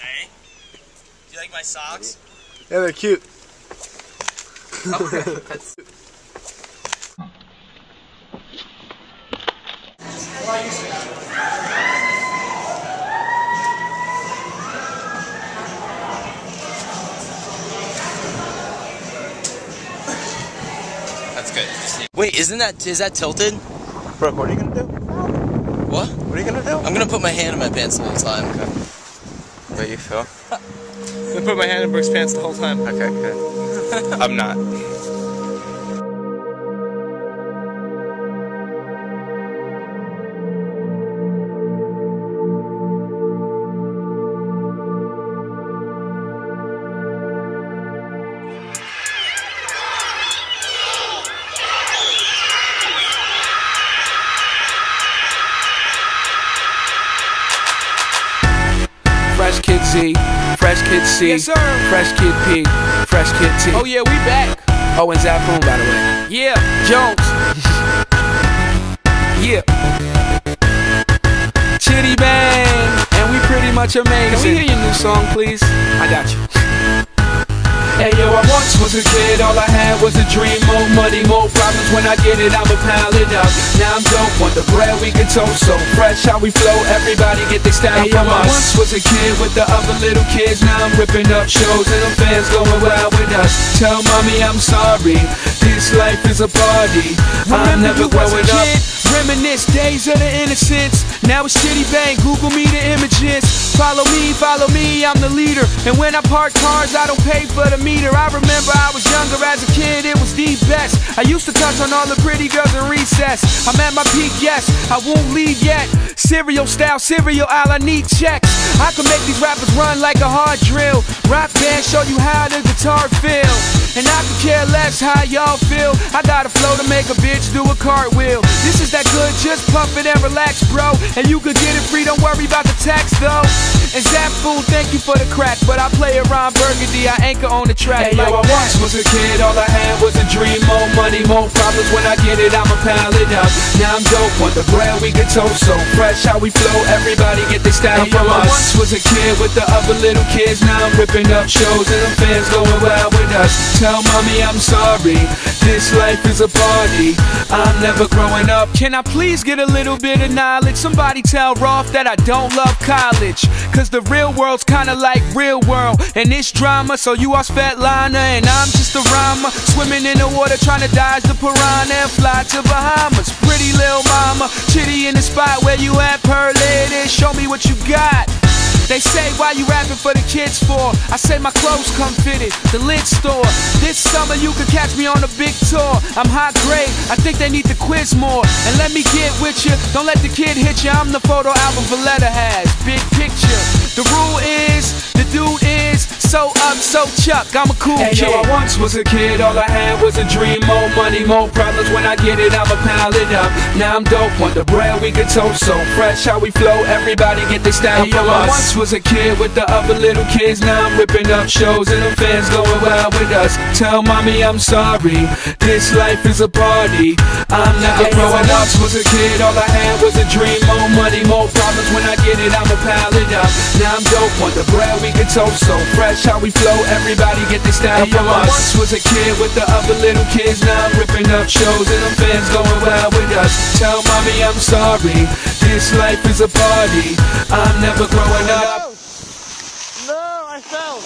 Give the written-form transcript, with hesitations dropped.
Hey? Do you like my socks? Yeah, they're cute. That's good. Wait, is that tilted? Bro, what are you gonna do? What? What are you gonna do? I'm gonna put my hand in my pants the whole time. Okay. Wait, you feel? I'm gonna put my hand in Brooke's pants the whole time. Okay, good. I'm not. Fresh Kid Z, Fresh Kid C, yes, sir. Fresh Kid P, Fresh Kid T. Oh yeah, we back. Oh, and Zafoon, by the way. Yeah, Jones. Yeah. Chitty bang, and we pretty much amazing. Can we hear your new song, please? I got you. Hey yo, I once was a kid, all I had was a dream. More money, more problems, when I get it, I'ma pile it up. Now I'm dope, want the bread we can toast. So fresh how we flow, everybody get their style from us. I once was a kid with the other little kids. Now I'm ripping up shows and the fans going wild with us. Tell mommy I'm sorry, this life is a party. I'm never growing up. Reminisce days of the innocence. Now it's Chitty Bang, Google me the images. Follow me, I'm the leader. And when I park cars, I don't pay for the meter. I remember I was younger as a kid, it was the best. I used to touch on all the pretty girls in recess. I'm at my peak, yes, I won't leave yet. Cereal style, cereal aisle, I need checks. I can make these rappers run like a hard drill. Rock band, show you how the guitar feel. And I could care less how y'all feel. I got a flow to make a bitch do a cartwheel. This is that good, just pump it and relax, bro. And you could get it free, don't worry about the tax, though. And Zafoon, thank you for the crack, but I play around Burgundy, I anchor on the track. Hey like yo, I that. once was a kid, all I had was a dream. More money, more problems, when I get it, I'ma pile it up. Now I'm dope, want the bread we can toast. So fresh how we flow, everybody get their style from us. I once was a kid with the other little kids. Now I'm ripping up shows and the fans going wild with us. Tell mommy I'm sorry, this life is a party. I'm never growing up. Can I please get a little bit of knowledge? Somebody tell Rolf that I don't love college. Cause the real world's kinda like real world. And it's drama, so you are Svetlana and I'm just a rhymer. Swimming in the water trying to dodge the piranha and fly to Bahamas. Pretty little mama, Chitty in the spot where you at, pearl lady. Show me what you got. They say, why you rapping for the kids for? I say my clothes come fitted, the lid store. This summer you could catch me on a big tour. I'm high grade, I think they need to quiz more. And let me get with you, don't let the kid hit you. I'm the photo album Valletta has, big picture. The rule is, the dude is so up, so Chuck, I'm a cool kid. Yo, I once was a kid, all I had was a dream. More money, more problems, when I get it, I'ma pile it up. Now I'm dope, want the bread we can toast. So fresh how we flow, everybody get their style from us. I once was a kid with the other little kids. Now I'm ripping up shows and the fans going wild with us. Tell mommy I'm sorry, this life is a party. I'm never growing up. I once was a kid, all I had was a dream. More money, more problems, when I get it, I'ma pile it up. Now I'm dope, want the bread we can toast. So fresh how we flow, everybody get their style from us. I once was a kid with the other little kids. Now I'm ripping up shows and the fans going wild with us. Tell mommy I'm sorry, this life is a party. I'm never growing up. No, I fell.